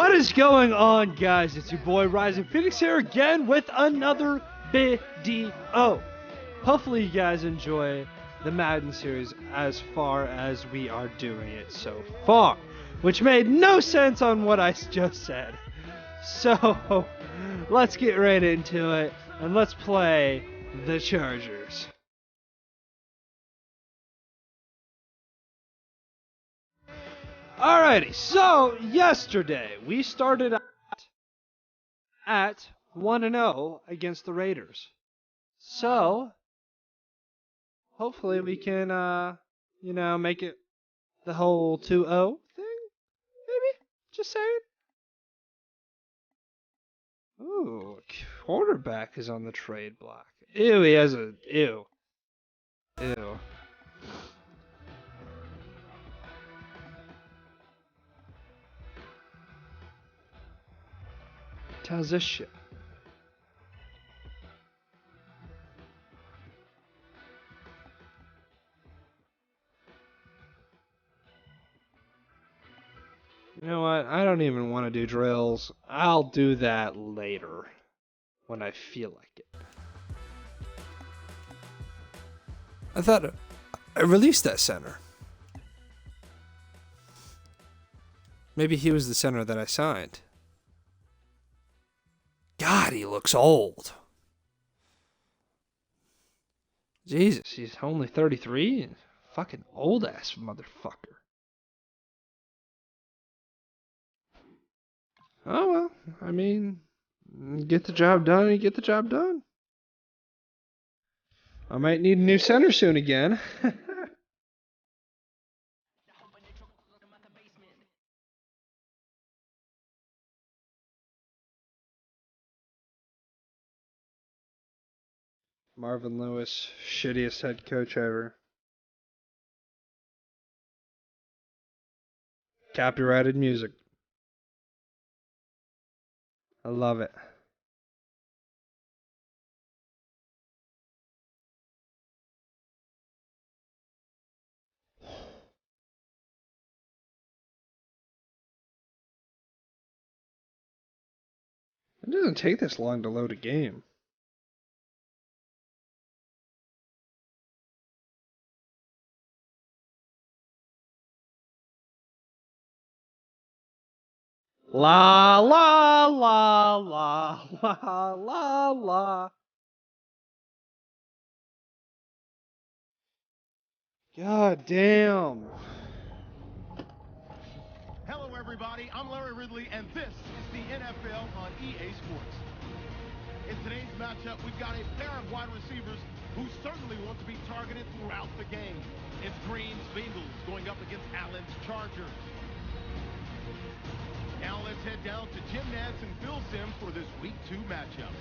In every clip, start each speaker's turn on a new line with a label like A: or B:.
A: What is going on, guys? It's your boy Rising Phoenix here again with another video. Hopefully you guys enjoy the Madden series as far as we are doing it so far, which made no sense on what I just said. So let's get right into it and let's play the Chargers. Alrighty, so yesterday we started at 1-0 against the Raiders. So hopefully we can, make it the whole 2-0 thing. Maybe, just saying. Ooh, quarterback is on the trade block. Ew, he has a ew. How's this shit? You know what? I don't even want to do drills. I'll do that later when I feel like it.
B: I thought I released that center. Maybe he was the center that I signed. God, he looks old. Jesus,
A: He's only 33. Fucking old ass motherfucker. Oh well, I mean, get the job done, you get the job done. I might need a new center soon again. Marvin Lewis, shittiest head coach ever. Copyrighted music. I love it. It doesn't take this long to load a game. La la la la la la la. God damn.
C: Hello everybody, I'm Larry Ridley and this is the NFL on EA Sports. In today's matchup, we've got a pair of wide receivers who certainly want to be targeted throughout the game. It's Green's Bengals going up against Allen's Chargers. Now let's head down to Jim Nantz and Phil Simms for this Week 2 matchup.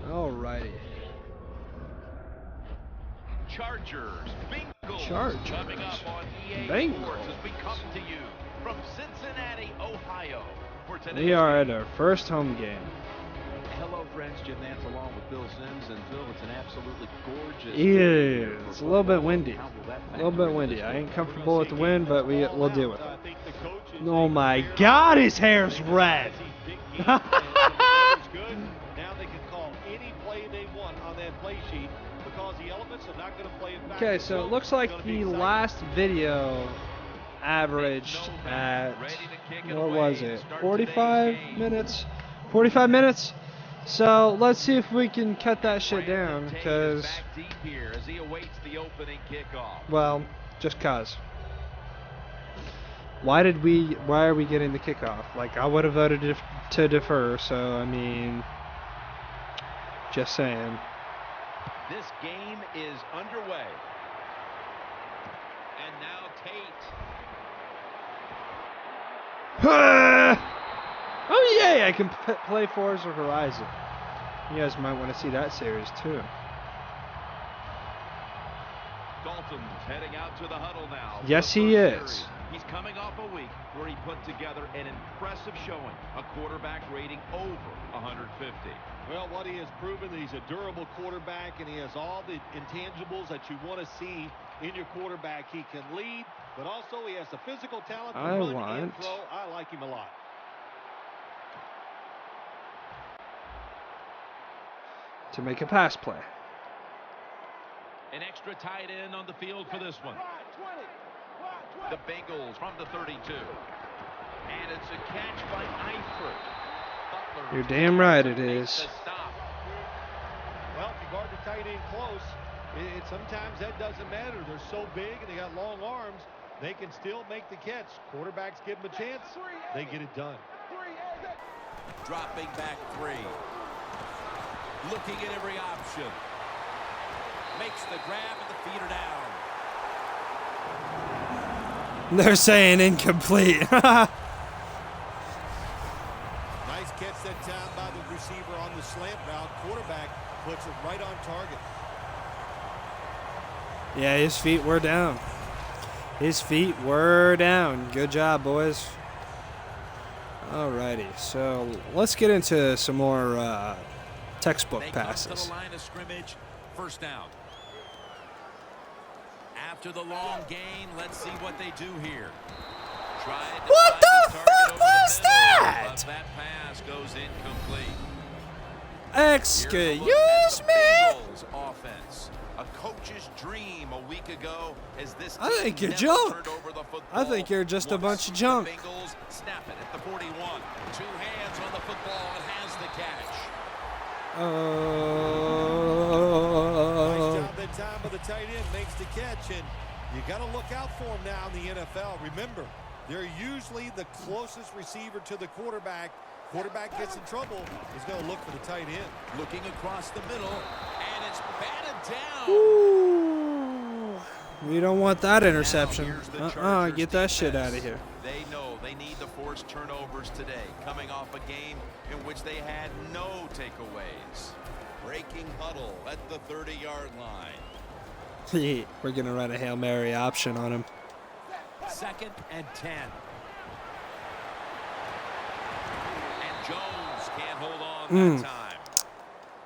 A: Alrighty.
D: Chargers, Bengals,
A: Chargers.
D: coming up on EA
A: Bengals.
D: Sports as we come to you from Cincinnati, Ohio. For today's
A: We are at our first home game.
E: Hello, friends. Jim Nantz along with Bill Simms. And Phil, it's an absolutely gorgeous
A: Yeah, it's a little bit windy. A little bit windy. I ain't comfortable with the wind, but we'll deal with it. Oh my God, his hair's red.
F: Now they can call any play they want on that play sheet because the Elephants are not going to play it back.
A: Okay, so it looks like the last video averaged at, what was it, 45 minutes? 45 minutes? So let's see if we can cut that shit down, because, well, just cause. Why are we getting the kickoff? Like, I would have voted to defer, so, I mean, just saying.
D: This game is underway. And now Tate.
A: Oh yay! I can play Forza Horizon. You guys might want to see that series too.
D: Dalton's heading out to the huddle now.
A: Yes, he is.
D: He's coming off a week where he put together an impressive showing, a quarterback rating over 150.
F: Well, what he has proven, he's a durable quarterback, and he has all the intangibles that you want to see in your quarterback. He can lead, but also he has the physical talent to
A: I
F: run
A: want
F: and throw. I like him a lot.
A: to make a pass play.
D: An extra tight end on the field for this one. The Bengals from the 32. And it's a catch by Eifert. Butler.
A: You're damn right it is.
F: Well, if you guard the tight end close, sometimes that doesn't matter. They're so big and they got long arms, they can still make the catch. Quarterbacks give them a chance, they get it done.
E: Dropping back 3. Looking at every option. Makes the grab and the feet are down.
B: They're saying incomplete.
C: Nice catch that time by the receiver on the slant route. Quarterback puts it right on target.
B: Yeah, his feet were down. His feet were down. Good job, boys. Alrighty, so let's get into some more textbook
E: They come to
B: passes.
E: the line of scrimmage. First down. After the long gain, let's see what they do here.
B: What the fuck was that?
E: But that pass goes incomplete.
B: Excuse
E: Here's a look at the
B: me?
E: Bengals offense. A coach's dream a week ago as this
B: I
E: team
B: think you're
E: never
B: junk.
E: turned over the football.
B: I think you're just a
E: Once
B: bunch of
E: the
B: junk.
E: Bengals snap it at the 41. 2 hands on the football and has the catch.
C: Nice job that time by the tight end, makes the catch, and you got to look out for him now in the NFL. Remember, they're usually the closest receiver to the quarterback. Quarterback gets in trouble, he's going to look for the tight end.
E: Looking across the middle, and it's batted down.
B: Ooh. We don't want that interception.
E: Now, here's the Chargers
B: Get that shit
E: defense.
B: out of here.
E: They know they need to force turnovers today, coming off a game in which they had no takeaways. Breaking huddle at the 30-yard line.
B: We're going to run a Hail Mary option on him.
E: 2nd and 10. And Jones can't hold on that time.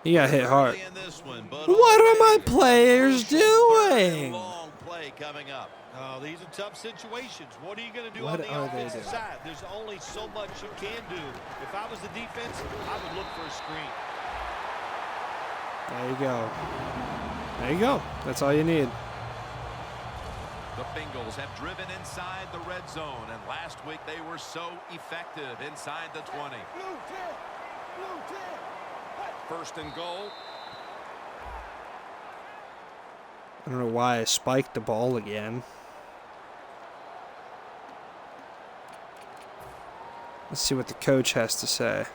B: He got hit hard.
E: Early in this one, but
B: What are my
E: already
B: players
E: a third
B: doing?
E: long play coming up.
C: Oh, these are tough situations. What are you going to do
B: What
C: on the
B: are they
C: offensive
B: doing?
C: side? There's only so much you can do. If I was the defense, I would look for a screen.
B: There you go. There you go. That's all you need.
E: The Bengals have driven inside the red zone, and last week they were so effective inside the 20. 1st and goal.
B: I don't know why I spiked the ball again. Let's see what the coach has to say.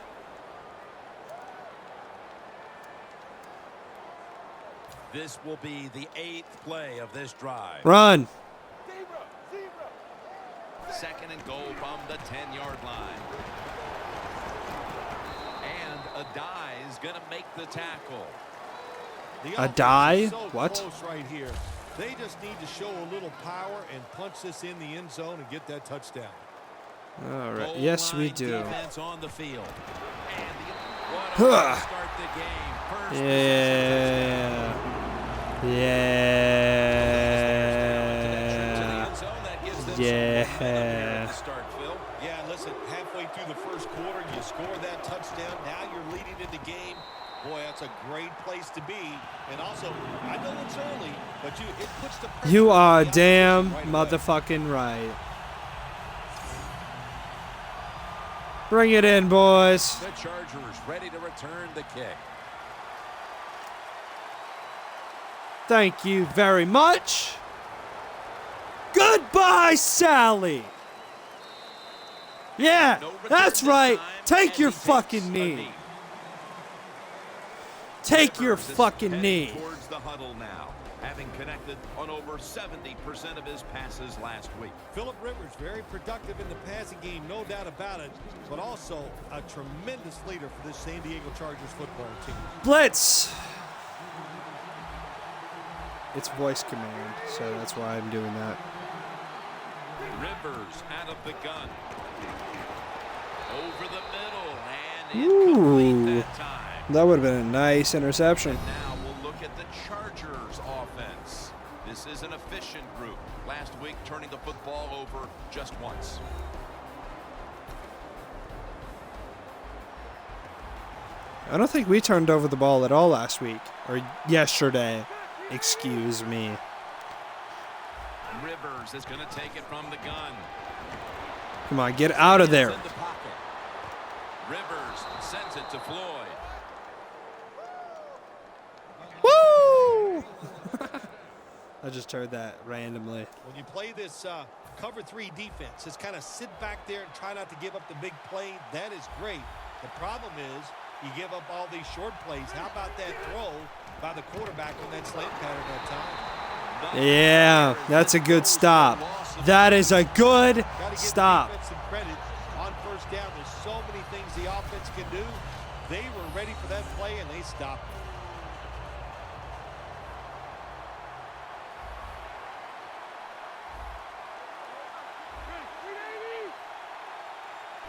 E: This will be the 8th play of this drive.
B: Run!
E: 2nd and goal from the 10-yard line. And Adai is going to make the tackle.
C: The
B: A
C: offense
B: die?
C: is so
B: What?
C: close right here. They just need to show a little power and punch this in the end zone and get that touchdown.
B: All right.
E: Goal
B: Yes, we
E: line
B: do.
E: Defense on the field. And what a
B: Huh.
E: way to start the game. First
B: Yeah. Yeah. Yeah.
E: Start, Phil.
C: Yeah, listen, halfway through the first quarter, you score that touchdown. Now you're leading in the game. Boy, that's a great place to be. And also, I know it's early, but it puts the pressure
B: You
C: on
B: are
C: the
B: damn
C: opposition right away.
B: motherfucking right. Bring it in, boys.
E: The Chargers ready to return the kick.
B: Thank you very much. Goodbye, Sally. Yeah,
E: No return
B: that's
E: this
B: right.
E: time,
B: Take
E: and
B: your
E: he takes
B: fucking
E: a
B: knee. Take your
E: Rivers is
B: fucking
E: heading
B: knee.
E: towards the huddle now, having connected on over 70% of his passes last week.
C: Philip Rivers, very productive in the passing game, no doubt about it, but also a tremendous leader for this San Diego Chargers football team.
B: Blitz. It's voice command, so that's why I'm doing that.
E: Rivers out of the gun. Over the middle, and
B: Ooh.
E: incomplete that time.
B: That would have been a nice interception.
E: Now we'll look at the Chargers offense. This is is an efficient group. Last week, turning the football over just once.
B: I don't think we turned over the ball at all last week. Or yesterday. Excuse me.
E: Rivers is going to take it from the gun.
B: Come on, get out of there.
E: Rivers sends it to Floyd.
B: Woo! I just heard that randomly.
F: When you play this cover 3 defense, just kind of sit back there and try not to give up the big play. That is great. The problem is you give up all these short plays. How about that throw by the quarterback on that slant pattern that time?
B: Yeah, that's a good stop. That is a good stop.
F: On first down, there's so many things the offense can do. They were ready for that play, and they stopped it.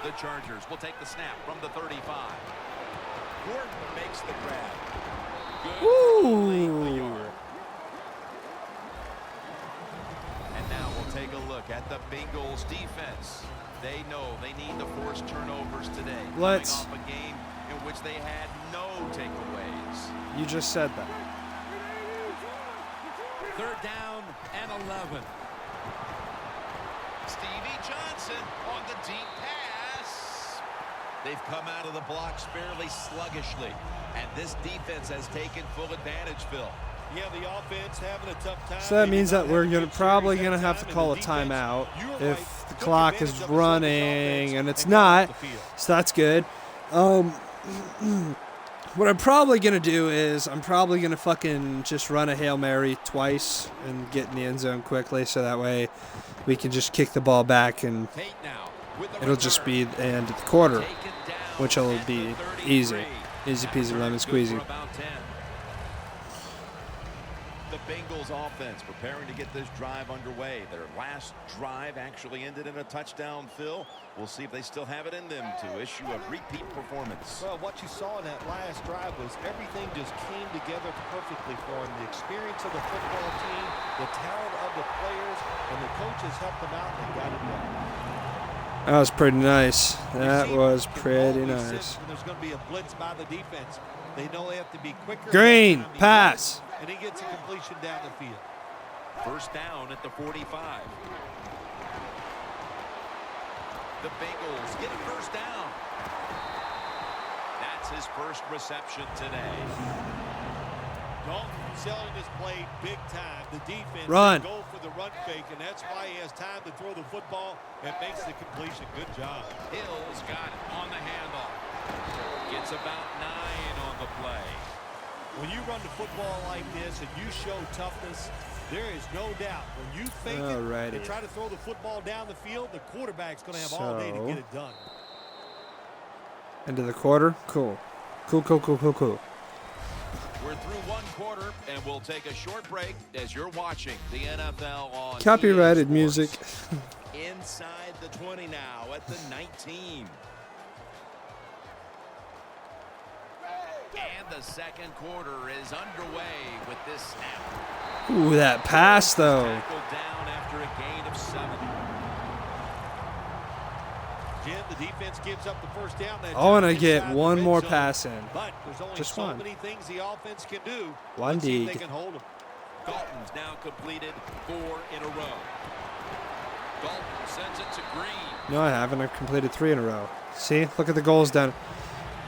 E: The Chargers will take the snap from the 35. Gordon makes the grab. Good.
B: Ooh.
E: And now we'll take a look at the Bengals defense. They know they need to force turnovers today.
B: Let's.
E: Coming off a game in which they had no takeaways.
B: You just said that.
E: 3rd down and 11. Stevie Johnson on the deep pass. They've come out of the blocks fairly sluggishly, and this defense has taken full advantage, Phil.
F: Yeah, the offense having a tough time.
B: So that means that we're probably going to have to call a timeout if the clock is running, and it's not, so that's good. What I'm probably going to do is I'm probably going to fucking just run a Hail Mary twice and get in the end zone quickly, so that way we can just kick the ball back and it'll just be the end of the quarter, which will be easy. Easy peasy lemon squeezy.
E: The Bengals offense preparing to get this drive underway. Their last drive actually ended in a touchdown, Phil. We'll see if they still have it in them to issue a repeat performance.
F: Well, what you saw in that last drive was everything just came together perfectly for them. The experience of the football team, the talent of the players, and the coaches helped them out and they got it done.
B: That was pretty nice. That was pretty nice.
F: There's going to be a blitz by the defense. They know they have to be quicker.
B: Green, pass.
F: And he gets a completion down the field.
E: 1st down at the 45. The Bengals get a 1st down. That's his first reception today.
F: Dalton selling this play big time. The defense
B: run.
F: Go for the run fake, and that's why he has time to throw the football and makes the completion. Good job.
E: Hill's got it on the handoff. Gets about 9 on the play.
F: When you run the football like this and you show toughness, there is no doubt when you fake it and try to throw the football down the field, the quarterback's going to have all day to get it done.
B: End of the quarter? Cool. Cool.
E: We're through 1 quarter, and we'll take a short break as you're watching the NFL on
B: copyrighted
E: EA
B: music.
E: Inside the 20 now at the 19. And the 2nd quarter is underway with this snap.
B: Ooh, that pass though.
E: Down after a gain of 7.
F: Jim, the defense gives up the 1st down.
B: I want to get one more pass in.
F: But there's only
B: just
F: so
B: one.
F: many things the offense can do.
B: One dig.
F: They can hold them.
E: Dalton's now completed 4 in a row. Dalton sends it to Green.
B: No, I haven't. I've completed 3 in a row. See? Look at the goals done.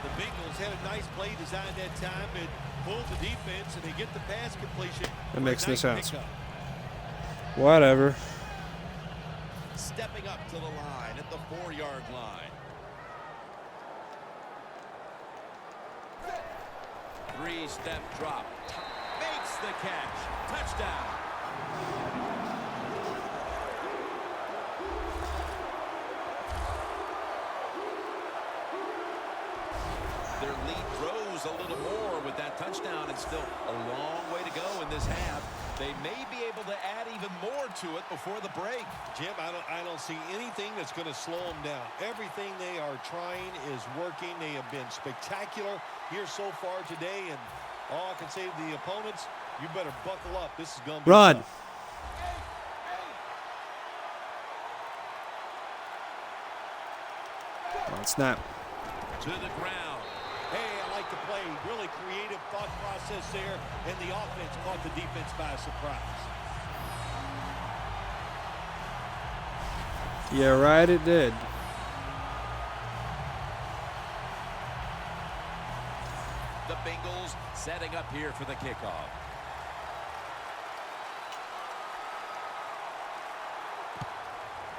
F: The Bengals had a nice play design that time. It pulls the defense, and they get the pass completion.
B: That makes no sense. Whatever.
E: Stepping up to the line at the 4-yard line. 3-step drop. Makes the catch. Touchdown. Their lead grows a little more with that touchdown. It's still a long way to go in this half. They may be able to add even more to it before the break.
F: Jim, I don't see anything that's going to slow them down. Everything they are trying is working. They have been spectacular here so far today, and all I can say to the opponents, you better buckle up. This is going to be
B: run.
F: tough.
B: On snap.
E: To the ground.
F: Hey, I like the play. Really creative thought process there, and the offense caught the defense by surprise.
B: Yeah, right, it did.
E: The Bengals setting up here for the kickoff.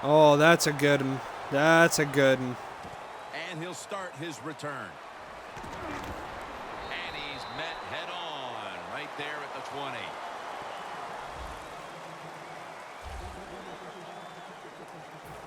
B: Oh, that's a good one. That's a good one.
E: And he'll start his return. And he's met head on right there at the 20.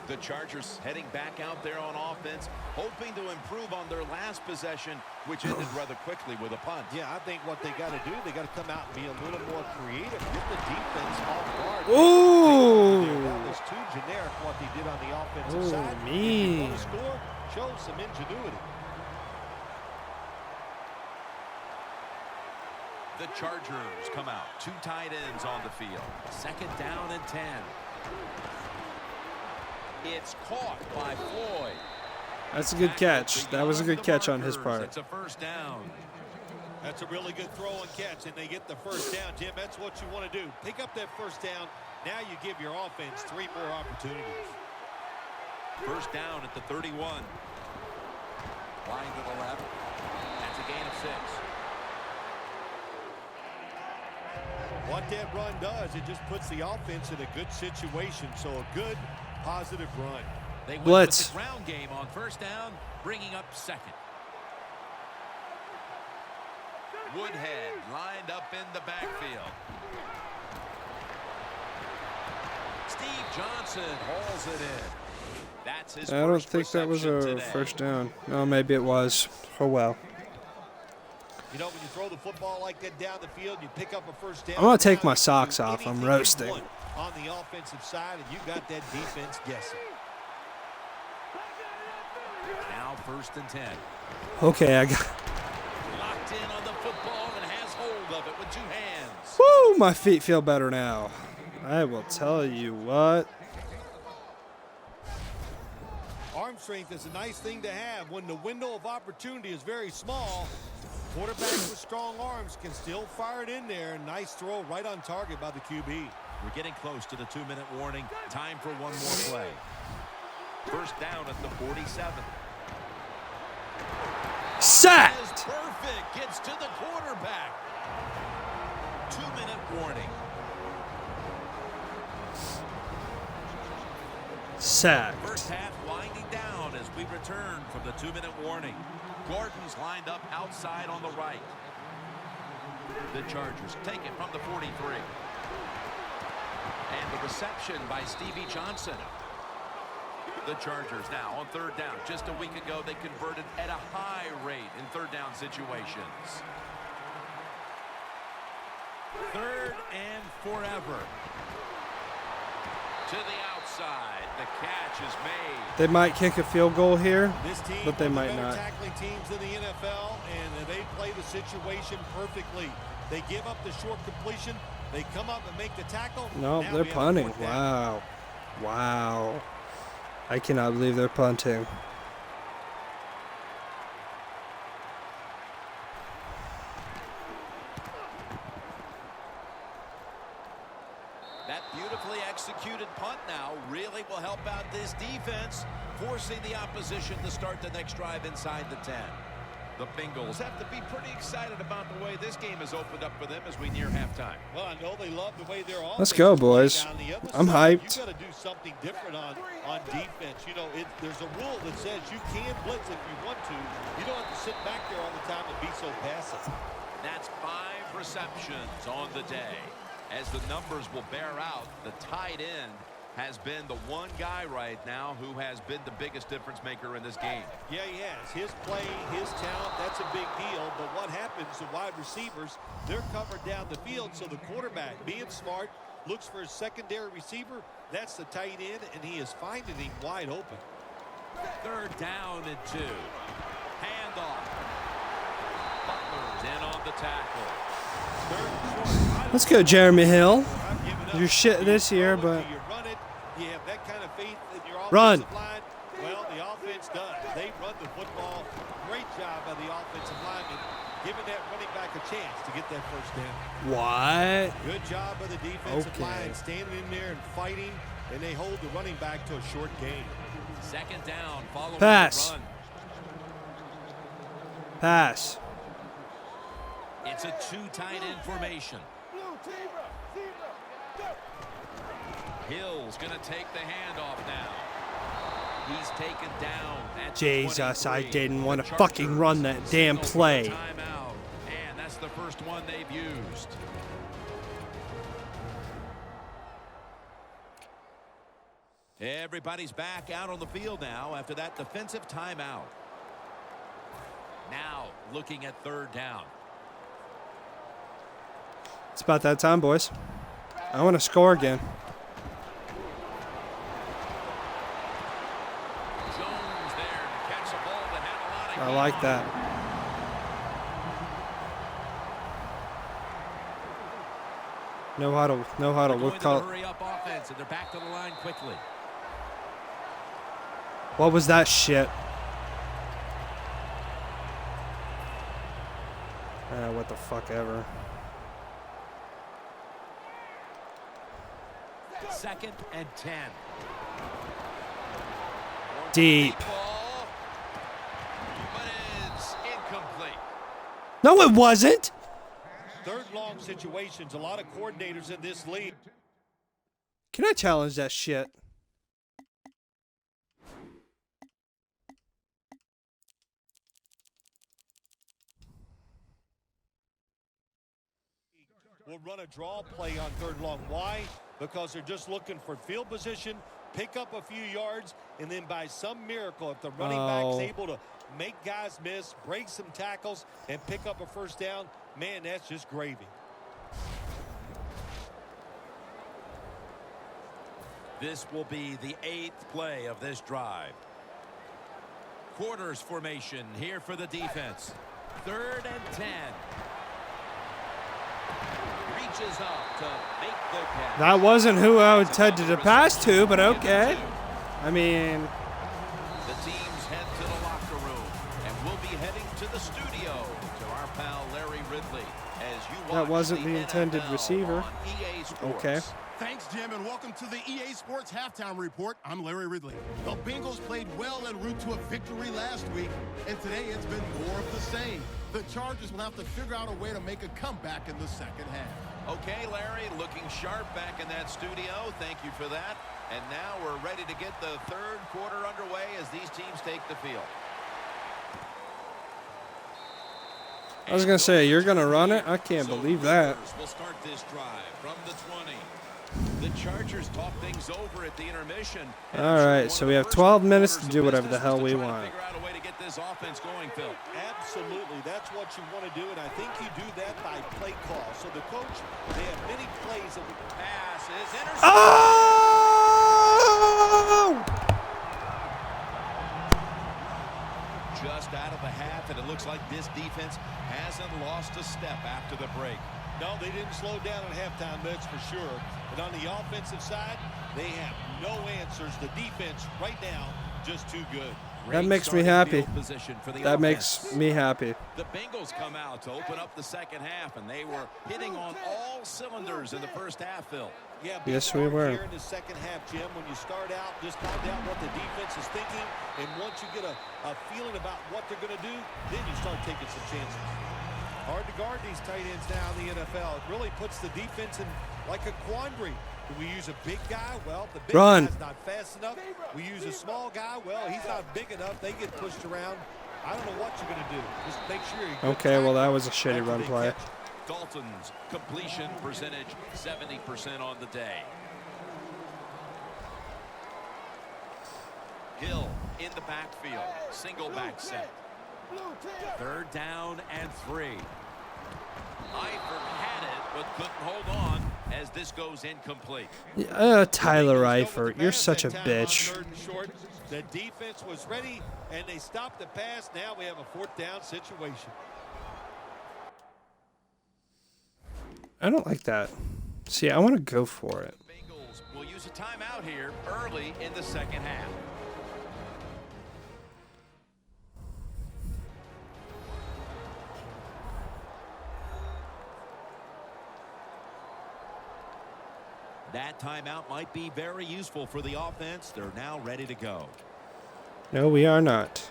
E: The Chargers heading back out there on offense, hoping to improve on their last possession, which ended rather quickly with a punt.
F: Yeah, I think what they got to do, they got to come out and be a little more creative, get the defense off guard.
B: Ooh.
F: That was too generic what they did on the offensive
B: Ooh,
F: side. If you
B: mean.
F: want to score, show some ingenuity.
E: The Chargers come out. 2 tight ends on the field. 2nd down and 10. It's caught by Floyd.
B: That's a good catch. That was a good catch on his part.
E: It's a 1st down.
F: That's a really good throw and catch, and they get the 1st down. Jim, that's what you want to do. Pick up that 1st down. Now you give your offense 3 more opportunities.
E: 1st down at the 31. Line to the left. That's a gain of 6.
F: What that run does, it just puts the offense in a good situation. So a good, positive run.
E: They went
B: Blitz.
E: with the ground game on 1st down, bringing up 2nd. Woodhead lined up in the backfield. Steve Johnson hauls it in. That's his
B: I don't
E: first
B: think that was a
E: reception today.
B: 1st down. No, maybe it was. Oh, well.
F: You know, when you throw the football like that down the field, you pick up a 1st down.
B: I'm going to take
F: now
B: my
F: you can
B: socks
F: do
B: off. I'm
F: anything you
B: roasting.
F: want on the offensive side, and you got that defense guessing.
E: Now 1st and 10.
B: Okay, I got...
E: Locked in on the football and has hold of it with 2 hands.
B: Woo! My feet feel better now. I will tell you what.
F: Arm strength is a nice thing to have when the window of opportunity is very small. Quarterbacks with strong arms can still fire it in there. Nice throw right on target by the QB.
E: We're getting close to the 2-minute warning. Time for one more play. 1st down at the 47. Is
B: Sacked!
E: perfect. Gets to the quarterback. 2-minute warning.
B: Sacked.
E: First half winding down as we return from the 2-minute warning. Gordon's lined up outside on the right. The Chargers take it from the 43. And the reception by Stevie Johnson. The Chargers now on 3rd down. Just a week ago, they converted at a high rate in 3rd down situations. 3rd and forever. To the outside. The catch is made.
B: They might kick a field goal here,
F: This team,
B: but they
F: one
B: might
F: of the better
B: not.
F: tackling teams in the NFL, and they play the situation perfectly. They give up the short completion. They come up and make the tackle.
B: No,
F: Now
B: they're
F: we have a
B: punting.
F: 4th down.
B: Wow. Wow. I cannot believe they're punting.
E: That beautifully executed punt now really will help out this defense, forcing the opposition to start the next drive inside the 10. The Bengals have to be pretty excited about the way this game has opened up for them as we near halftime.
F: Well, I know they love the way they're all.
B: Let's go, boys. I'm hyped.
F: You got to do something different on defense. You know, there's a rule that says you can blitz if you want to. You don't have to sit back there all the time and be so passive.
E: That's 5 receptions on the day. As the numbers will bear out, the tight end has been the one guy right now who has been the biggest difference maker in this game.
F: Yeah, he has. His play, his talent, that's a big deal. But what happens, the wide receivers, they're covered down the field, so the quarterback, being smart, looks for his secondary receiver. That's the tight end, and he is finding him wide open.
E: 3rd down and 2. Handoff. Butler's in on the tackle.
F: 3rd and short.
B: Let's go, Jeremy Hill.
F: I'm giving up.
B: You're shit this year, but
F: You run it. You have that kind of faith in your
B: Run.
F: offensive line. Well, the offense does. They run run the football. Great job by the offensive lineman, giving that running back a chance to get that first down.
B: What?
F: Good job by the defensive line, standing in there and fighting, and they hold the running back to a short gain.
E: Second down, following
B: Pass.
E: the run.
B: Pass.
E: It's a two-tight end formation. Hill's going to take the handoff now. He's taken down at
B: Jesus,
E: 23.
B: I didn't want to
E: The
B: fucking run
E: Chargers
B: that damn
E: signal for
B: play.
E: the timeout, and that's the first one they've used. Everybody's back out on the field now after that defensive timeout. Now looking at third down.
B: It's about that time, boys. I want to score again.
E: Jones there to catch a ball that had a lot of
B: I
E: heat
B: like
E: on
B: that.
E: it.
B: No huddle. No huddle.
E: They're
B: We'll
E: going to
B: call
E: the hurry-up offense, and they're back to the line quickly.
B: What was that shit? What the fuck ever.
E: Second and 10.
B: Deep.
E: Ball, but it's incomplete.
B: No, it wasn't.
F: Third long situations, a lot of coordinators in this league.
B: Can I challenge that shit?
F: Will run a draw play on third long. Why? Because they're just looking for field position, pick up a few yards, and then by some miracle, if the running back's able to make guys miss, break some tackles, and pick up a first down, man, that's just gravy.
E: This will be the 8th play of this drive. Quarters formation here for the defense. 3rd and 10. Reaches up to make the catch.
B: That wasn't who I intended to pass to, but okay. I mean,
E: The teams head to the locker room, and we'll be heading to the studio to our pal Larry Ridley as you watch
B: that wasn't the intended
E: NFL
B: receiver.
E: on EA Sports.
B: Okay.
C: Thanks, Jim, and welcome to the EA Sports Halftime Report. I'm Larry Ridley. The Bengals played well en route to a victory last week, and today it's been more of the same. The Chargers will have to figure out a way to make a comeback in the second half.
E: Okay, Larry, looking sharp back in that studio. Thank you for that. And now we're ready to get the third quarter underway as these teams take the field.
B: I was going to say, you're going to run it? I can't believe that.
E: We'll start this drive from the 20. The Chargers talk things over at the intermission.
B: All right, so we have 12 minutes to do whatever the hell we want.
E: Figure out a way to get this offense going, Phil.
F: Absolutely. That's what you want to do, and I think you do that by play call. So the coach, they have many plays that we
E: Pass is intercepted.
B: Oh!
E: Just out of the half, and it looks like this defense hasn't lost a step after the break.
F: No, they didn't slow down at halftime, that's for sure. But on the offensive side, they have no answers. The defense right now, just too good.
B: That makes me happy. That makes me happy.
E: The Bengals come out to open up the second half, and they were hitting on all cylinders in the first half, Phil.
F: Yeah,
B: yes, we were.
F: Here in the second half, Jim, when you start out, just find out what the defense is thinking, and once you get a feeling about what they're going to do, then you start taking some chances. Hard to guard these tight ends now in the NFL. It really puts the defense in like a quandary. Do we use a big guy? Well, the big guy's not fast enough. We use a small guy. Well, he's not big enough. They get pushed around. I don't know what you're going to do. Just make sure you're
B: okay, well, that was a shitty run play.
E: Dalton's completion percentage, 70% on the day. Hill in the backfield. Single back set. 3rd down and 3. Eifert had it, but couldn't hold on as this goes incomplete.
B: Tyler Eifert, you're such a bitch.
F: The defense was ready, and they stopped the pass. Now we have a 4th down situation.
B: I don't like that. See, I want to go for it.
E: Bengals will use a timeout here early in the second half. That timeout might be very useful for the offense. They're now ready to go.
B: No, we are not.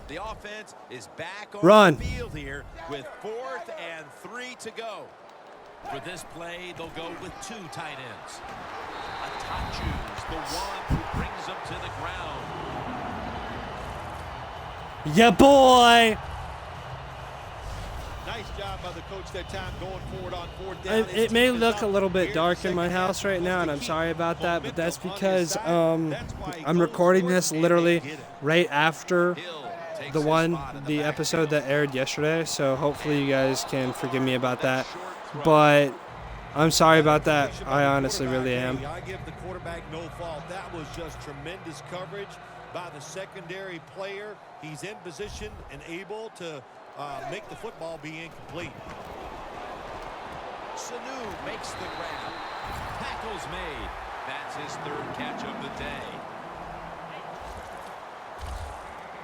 E: The offense is back on
B: Run.
E: the field here with 4th and 3 to go. For this play, they'll go with 2 tight ends. Atachu's the one who brings them to the ground.
B: Yeah, boy.
F: Nice job by the coach that time going forward on 4th down.
B: It may look a little bit dark in my house right now, and I'm sorry about that, but that's because I'm recording this literally right after the episode that aired yesterday, so hopefully you guys can forgive me about that. But I'm sorry about that. I honestly really am.
F: I give the quarterback no fault. That was just tremendous coverage by the secondary player. He's in position and able to make the football be incomplete.
E: Sanu makes the grab. Tackle's made. That's his 3rd catch of the day.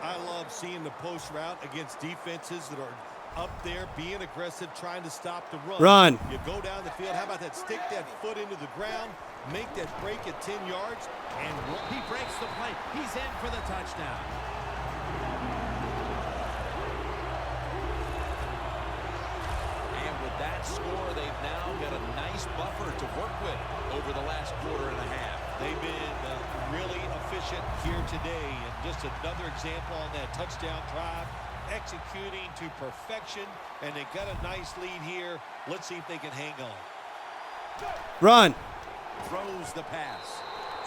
F: I love seeing the post route against defenses that are up there, being aggressive, trying to stop the run.
B: Run.
F: You go down the field. How about that? Stick that foot into the ground, make that break at 10 yards, and
E: He breaks the play. He's in for the touchdown. And with that score, they've now got a nice buffer to work with over the last quarter and a half.
F: they've been really efficient here today. And just another example on that touchdown drive, executing to perfection, and they got a nice lead here. Let's see if they can hang on.
B: Run.
E: Throws the pass.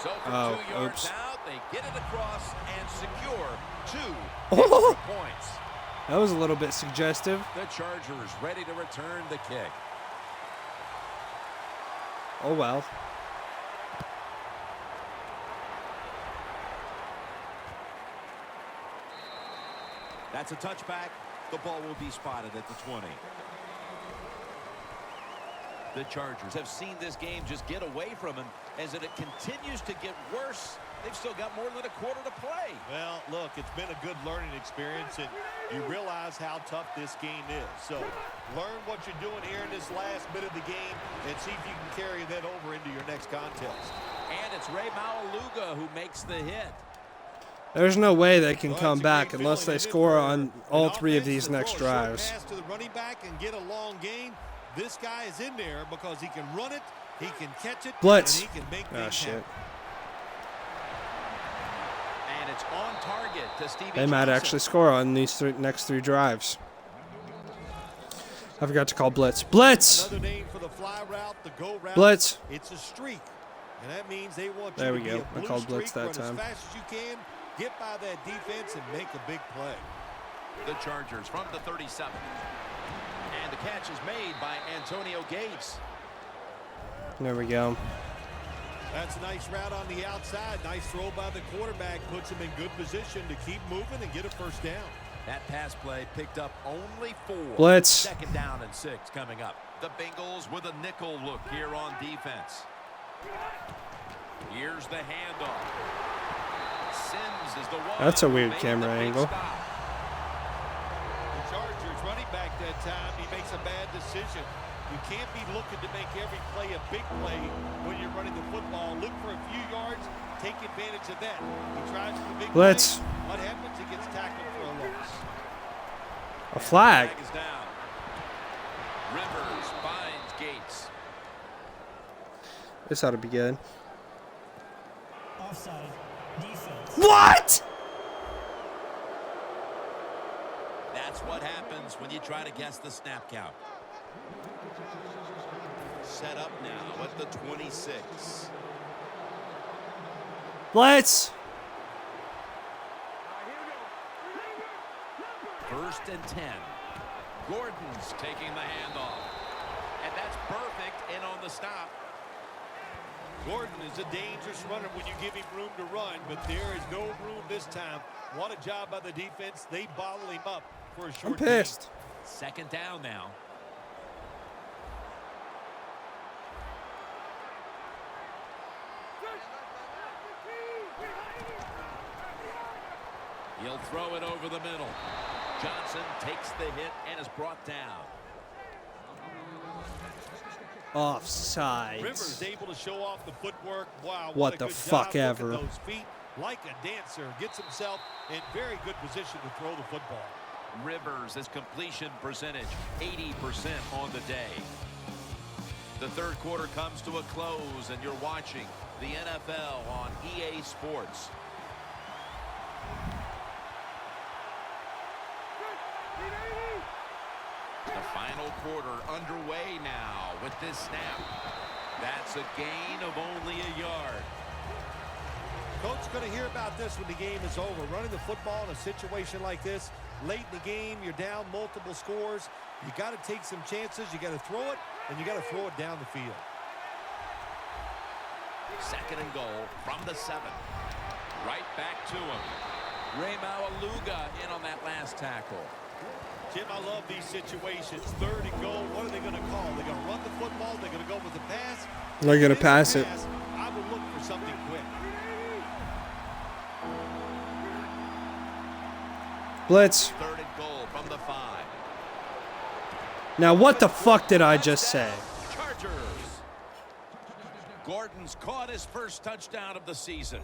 E: So from 2 yards out, they get it across and secure 2 extra points.
B: That was a little bit suggestive.
E: The Chargers ready to return the kick.
B: Oh, well.
E: That's a touchback. The ball will be spotted at the 20. The Chargers have seen this game just get away from them. As it continues to get worse, they've still got more than a quarter to play.
F: Well, look, it's been a good learning experience, and you realize how tough this game is. So learn what you're doing here in this last bit of the game and see if you can carry that over into your next contest.
E: And it's Ray Maualuga who makes the hit.
B: There's no way they can come back unless they score on all 3 of these next drives.
F: Pass to the running back and get a long gain. This guy is in there because he can run it, he can catch it,
B: Blitz.
F: and he can make
B: Oh, shit.
F: happen.
E: And it's on target to Stevie
B: They might
E: Johnson.
B: actually score on these next 3 drives. I forgot to call blitz. Blitz!
F: Another name for the fly route, the go route.
B: Blitz.
F: It's a streak, and that means they want you
B: There
F: to
B: we
F: be
B: go.
F: a
B: I
F: blue
B: called blitz
F: streak,
B: that
F: run
B: time.
F: as fast as you can, get by that defense, and make a big play.
E: The Chargers from the 37. And the catch is made by Antonio Gates.
B: There we go.
F: That's a nice route on the outside. Nice throw by the quarterback. Puts him in good position to keep moving and get a first down.
E: That pass play picked up only 4.
B: Blitz.
E: 2nd down and 6 coming up. The Bengals with a nickel look here on defense. Here's the handoff. Sims is the one.
B: That's a
E: who
B: weird
E: made
B: camera
E: the big
B: angle.
E: stop.
F: The Chargers running back that time, he makes a bad decision. You can't be looking to make every play a big play when you're running the football. Look for a few yards, take advantage of that. He tries for the big
B: Blitz.
F: play. What happens? He gets tackled for a loss.
B: A flag.
E: Is down. Rivers finds Gates.
B: This ought to be good.
G: Offside. Defense.
B: What?
E: That's what happens when you try to guess the snap count. Set up now at the 26.
B: Blitz.
E: 1st and 10. Gordon's taking the handoff. And that's perfect in on the stop.
F: Gordon is a dangerous runner when you give him room to run, but there is no room this time. What a job by the defense. They bottle him up for a short
B: I'm pissed.
E: 2nd down now. He'll throw it over the middle. Johnson takes the hit and is brought down.
B: Offside.
F: Rivers able to show off the footwork. Wow,
B: What
F: a
B: the
F: good
B: fuck
F: job.
B: ever.
F: Look at those feet like a dancer. Gets himself in very good position to throw the football.
E: Rivers, his completion percentage 80% on the day. The third quarter comes to a close, and you're watching the NFL on EA Sports. The final quarter underway now with this snap. That's a gain of only a yard.
F: Coach going to hear about this when the game is over. Running the football in a situation like this, late in the game, you're down multiple scores. You got to take some chances. You got to throw it, and you got to throw it down the field.
E: Second and goal from the 7. Right back to him. Ray Maualuga in on that last tackle.
F: Jim, I love these situations. Third and goal. What are they going to call? They're going to run the football. They're going to go with the pass.
B: They're going to pass it.
F: I would look for something quick.
B: Blitz.
E: Third and goal from the 5.
B: Now, what the fuck did I just say?
E: Chargers. Gordon's caught his first touchdown of the season.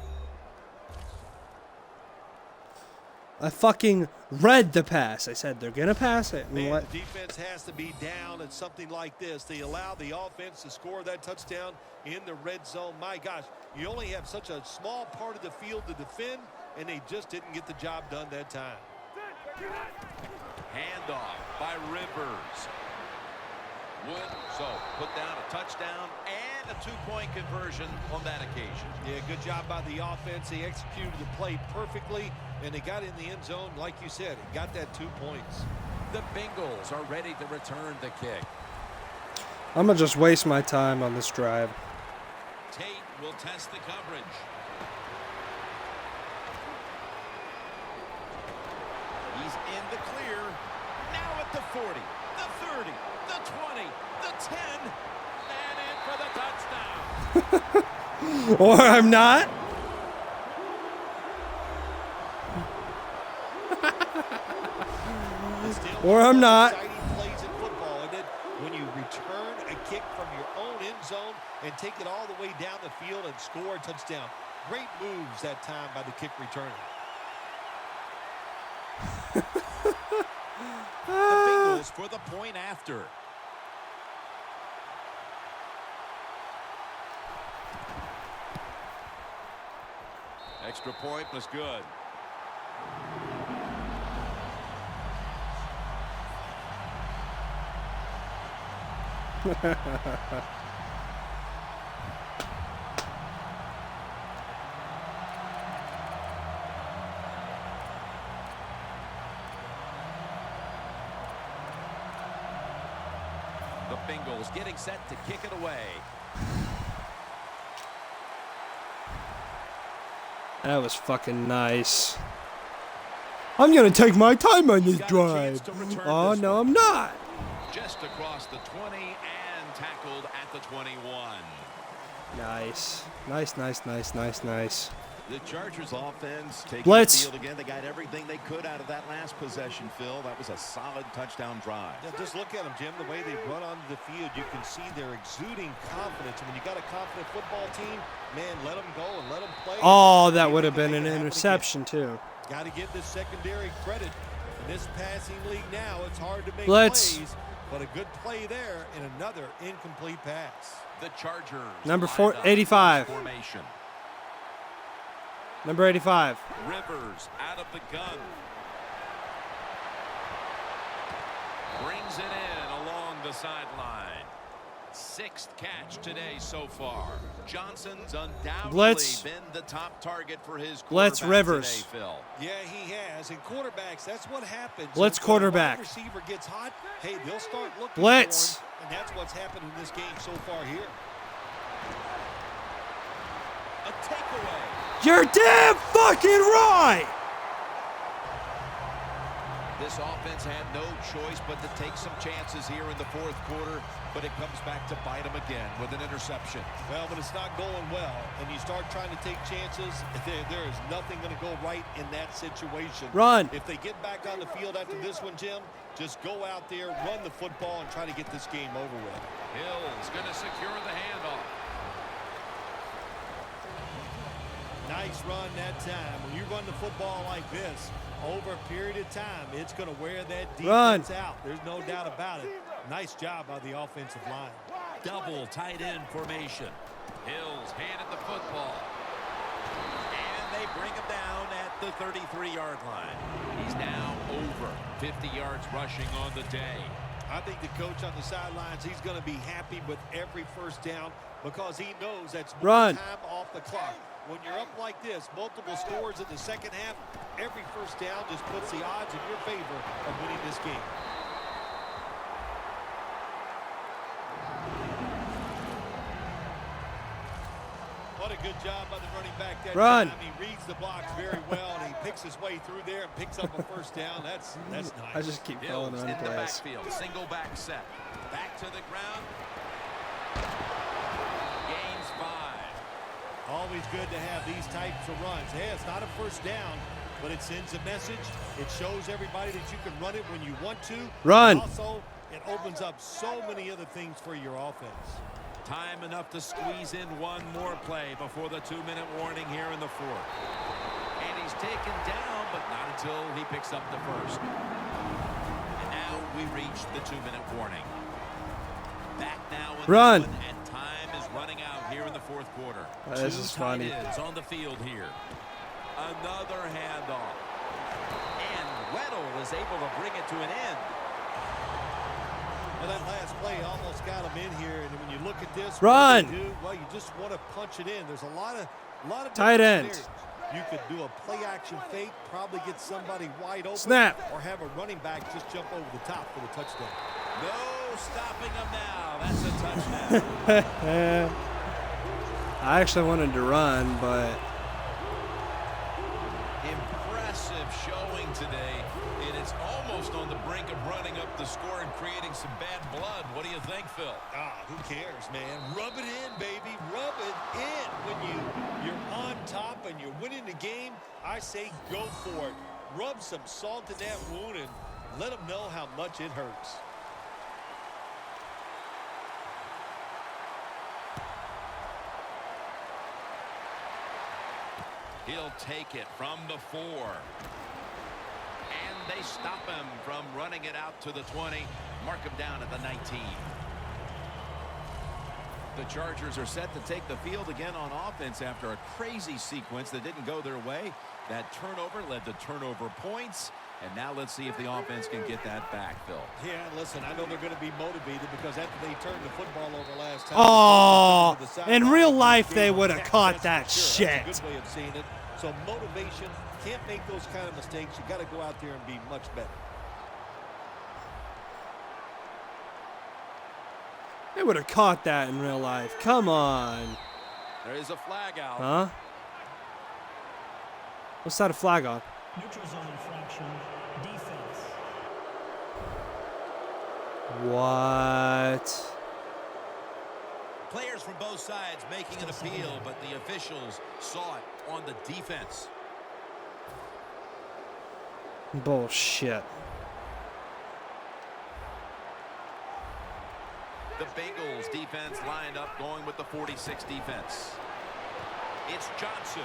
B: I fucking read the pass. I said they're going to pass it. And
F: Man,
B: what?
F: the defense has to be down at something like this. They allow the offense to score that touchdown in the red zone. My gosh, you only have such a small part of the field to defend, and they just didn't get the job done that time.
E: Handoff by Rivers. Wood, so put down a touchdown and a 2-point conversion on that occasion.
F: Yeah, good job by the offense. They executed the play perfectly, and they got in the end zone, like you said. Got that 2 points.
E: The Bengals are ready to return the kick.
B: I'm going to just waste my time on this drive.
E: Tate will test the coverage. He's in the clear. Now at the 40, the 30, the 20, the 10, and in for the touchdown.
B: Or I'm not. Or I'm not.
F: Exciting plays in football, and then when you return a kick from your own end zone and take it all the way down the field and score a touchdown. Great moves that time by the kick returner.
E: The Bengals for the point after. Extra point was good. The Bengals getting set to kick it away.
B: That was fucking nice. I'm going to take my time on this drive. Oh, no, I'm not.
E: Just across the 20 and tackled at the 21.
B: Nice. Nice.
G: The Chargers offense taking
B: Blitz.
G: the field again. They got everything they could out of that last possession, Phil. That was a solid touchdown drive.
F: Yeah, just look at them, Jim. The way they run onto the field, you can see they're exuding confidence. And when you got a confident football team, man, let them go and let them play.
B: Oh, that would have been an interception, too.
F: Got to give this secondary credit. In this passing league now, it's hard to make
B: Blitz.
F: plays, but a good play there and another incomplete pass.
E: The Chargers.
B: Number
E: lined up
B: 85.
E: Formation.
B: Number 85.
E: Rivers out of the gun. Brings it in along the sideline. 6th catch today so far. Johnson's undoubtedly
B: Blitz.
E: been the top target for his
B: Blitz
E: quarterback
B: Rivers.
E: today, Phil.
F: Yeah, he has. And quarterbacks, that's what happens.
B: Blitz
F: When a
B: quarterback.
F: wide receiver gets hot, hey, they'll start looking
B: Blitz.
F: for him. And that's what's happened in this game so far here.
E: A takeaway.
B: You're damn fucking right.
E: This offense had no choice but to take some chances here in the 4th quarter. but it comes back to bite him again with an interception.
F: Well, when it's not going well and you start trying to take chances, there is nothing going to go right in that situation.
B: Run.
F: If they get back on the field after this one, Jim, just go out there, run the football, and try to get this game over with.
D: Hill's going to secure the handoff.
F: Nice run that time. When you run the football like this, over a period of time, it's going to wear that defense out. There's no doubt about it. Nice job by the offensive line.
E: Double tight end formation.
D: Hill's handed the football.
E: And they bring him down at the 33-yard line.
D: He's now over 50 yards rushing on the day.
F: I think the coach on the sidelines, he's going to be happy with every first down because he knows that's more time off the clock. When you're up like this, multiple scores in the second half, every first down just puts the odds in your favor of winning this game. What a good job by the running back that time. He reads the blocks very well, and he picks his way through there and picks up a first down. That's nice.
B: I just keep falling on
D: in the
B: plays.
D: backfield, single back set. Back to the ground. Gains 5.
F: Always good to have these types of runs. Hey, it's not a first down, but it sends a message. It shows everybody that you can run it when you want to.
B: Run.
F: Also, it opens up so many other things for your offense.
E: Time enough to squeeze in one more play before the 2-minute warning here in the fourth.
D: And he's taken down, but not until he picks up the first.
E: And now we reach the 2-minute warning. Back now in
B: Run.
E: This one, and time is running out here in the fourth quarter.
B: This is funny.
E: Is on the field here. Another handoff. And Weddle is able to bring it to an end.
F: Well, that last play almost got him in here, and when you look at this,
B: Run.
F: what do you do? Well, you just want to punch it in. There's a lot of
B: Tight end.
F: scenarios. You could do a play-action fake, probably get somebody wide open,
B: Snap.
F: or have a running back just jump over the top for the touchdown.
E: No stopping him now. That's a touchdown.
B: I actually wanted to run, but
D: Impressive showing today. And it's almost on the brink of running up the score and creating some bad blood. What do you think, Phil?
F: Who cares, man? Rub it in, baby. Rub it in. When you're on top and you're winning the game, I say go for it. Rub some salt in that wound and let them know how much it hurts.
D: He'll take it from the 4. And they stop him from running it out to the 20. Mark him down at the 19.
E: The Chargers are set to take the field again on offense after a crazy sequence that didn't go their way. That turnover led to turnover points. And now let's see if the offense can get that back, Phil.
F: Yeah, listen, I know they're going to be motivated because after they turned the football over last time.
B: oh, in real life they would have caught that shit.
F: That's a good way of seeing it. So motivation, can't make those kind of mistakes. You got to go out there and be much better.
B: They would have caught that in real life. Come on.
E: There is a flag out.
B: Huh? What's that a flag on?
H: Neutral zone infraction, defense.
B: What?
E: Players from both sides making an appeal, but the officials saw it on the defense.
B: Bullshit.
D: The Bengals defense lined up going with the 46 defense. It's Johnson.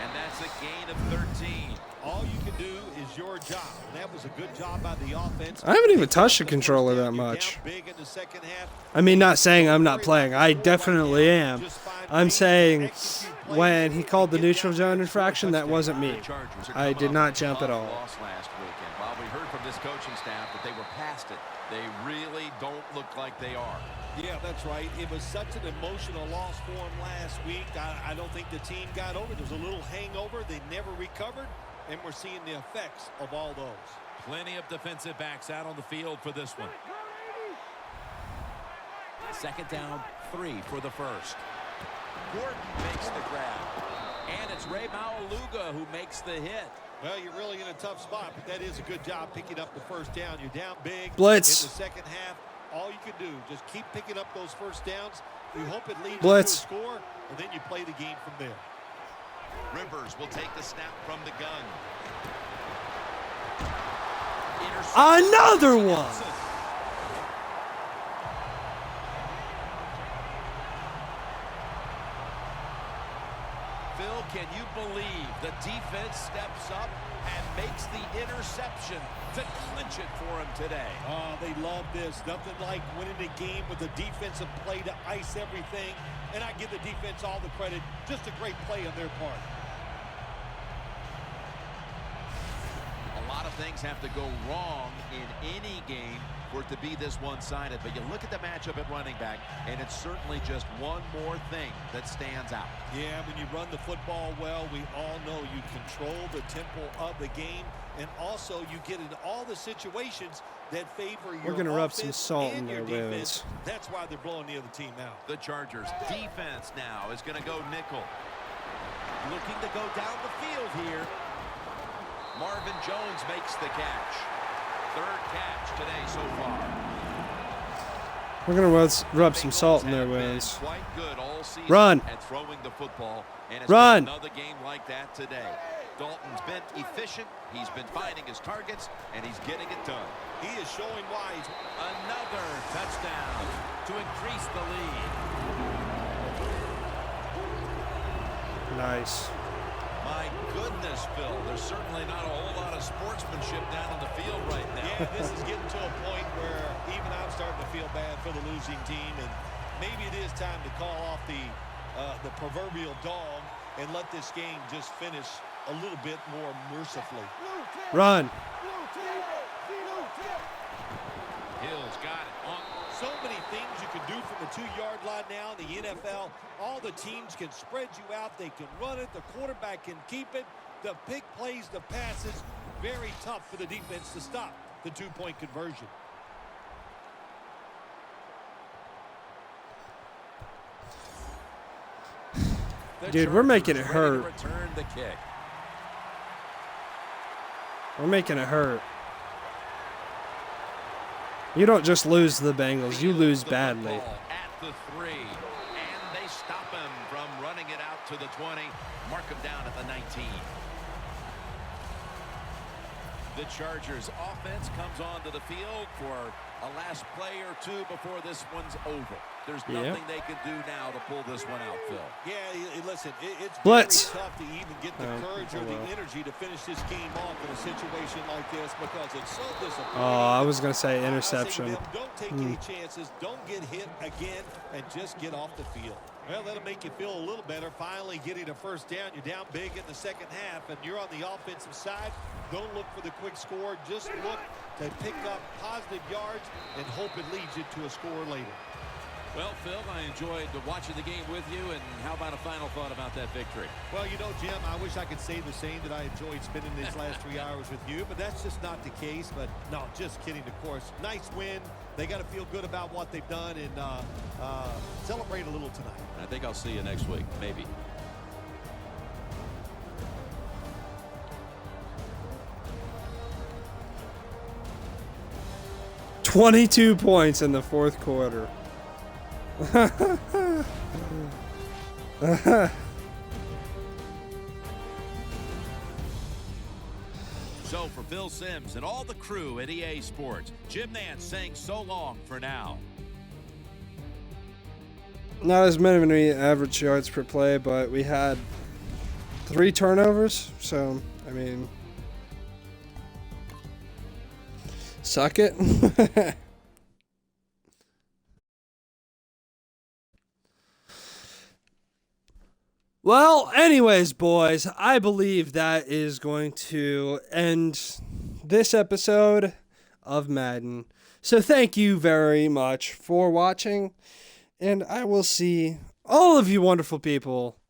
D: And that's a gain of 13.
F: All you can do is your job. And that was a good job by the offense.
B: I haven't even touched the controller that much.
F: Big in the second half.
B: I mean, not saying I'm not playing. I definitely am. I'm saying when he called the neutral zone infraction, that wasn't me. I did not jump at all.
D: Lost last weekend. While we heard from this coaching staff that they were past it, they really don't look like they are.
F: Yeah, that's right. It was such an emotional loss for him last week. I don't think the team got over it. There's a little hangover. They never recovered, and we're seeing the effects of all those.
E: Plenty of defensive backs out on the field for this one. Second down, 3 for the first.
D: Gordon makes the grab. And it's Ray Maualuga who makes the hit.
F: Well, you're really in a tough spot, but that is a good job picking up the first down. You're down big.
B: Blitz.
F: In the second half, all you can do. Just keep picking up those first downs. You hope it leads
B: Blitz.
F: you to a score, and then you play the game from there.
E: Rivers will take the snap from the gun.
B: Another one.
E: Phil, can you believe the defense steps up and makes the interception to clinch it for him today?
F: Oh, they love this. Nothing like winning a game with a defensive play to ice everything. And I give the defense all the credit. Just a great play on their part.
E: A lot of things have to go wrong in any game for it to be this one-sided. But you look at the matchup at running back, and it's certainly just one more thing that stands out.
F: Yeah, when you run the football well, we all know you control the tempo of the game, and also you get into all the situations that favor your
B: We're going to rub some
F: offense
B: salt in
F: and
B: their
F: your
B: wounds.
F: defense. That's why they're blowing the other team out.
E: The Chargers defense now is going to go nickel. Looking to go down the field here. Marvin Jones makes the catch. Third catch today so far.
B: We're going to rub some salt in their wounds.
E: Quite good all season
B: Run.
E: at throwing the football, and it's
B: Run.
E: been another game like that today. Dalton's been efficient. He's been finding his targets, and he's getting it done.
F: He is showing why he's
E: Another touchdown to increase the lead.
B: Nice.
E: My goodness, Phil, there's certainly not a whole lot of sportsmanship down on the field right now.
F: Yeah, this is getting to a point where even I'm starting to feel bad for the losing team, and maybe it is time to call off the proverbial dog and let this game just finish a little bit more mercifully.
B: Run.
E: Hill's got it.
F: So many things you can do from the 2-yard line now in the NFL. All the teams can spread you out. They can run it. The quarterback can keep it. The big plays, the passes, very tough for the defense to stop the 2-point conversion.
B: Dude, we're making it hurt.
E: Return the kick.
B: We're making it hurt. You don't just lose to the Bengals, you lose badly.
E: At the 3, and they stop him from running it out to the 20. Mark him down at the 19. The Chargers offense comes onto the field for a last play or two before this one's over. There's nothing they can do now to pull this one out, Phil.
F: Yeah, listen, it's
B: Blitz.
F: very tough to even get the courage or the energy to finish this game off in a situation like this because it's so disappointing.
B: Oh, I was going to say interception.
F: I say to them, don't take any chances. Don't get hit again and just get off the field. Well, that'll make you feel a little better. Finally getting a first down. You're down big in the second half, and you're on the offensive side. Don't look for the quick score. Just look to pick up positive yards and hope it leads you to a score later.
E: Well, Phil, I enjoyed watching the game with you, and how about a final thought about that victory?
F: Well, you know, Jim, I wish I could say the same, that I enjoyed spending these last 3 hours with you, but that's just not the case. But, no, just kidding, of course. Nice win. They got to feel good about what they've done and celebrate a little tonight.
E: I think I'll see you next week, maybe.
B: $22 points in the fourth quarter.
E: So for Phil Simms and all the crew at EA Sports, Jim Nance saying so long for now.
B: Not as many average yards per play, but we had 3 turnovers. So, I mean, suck it. Well, anyways, boys, I believe that is going to end this episode of Madden. So thank you very much for watching, and I will see all of you wonderful people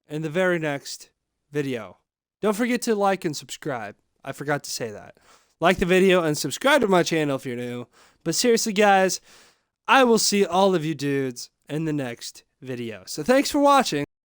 B: in the very next video. Don't forget to like and subscribe. I forgot to say that. Like the video and subscribe to my channel if you're new. But seriously, guys, I will see all of you dudes in the next video. So thanks for watching.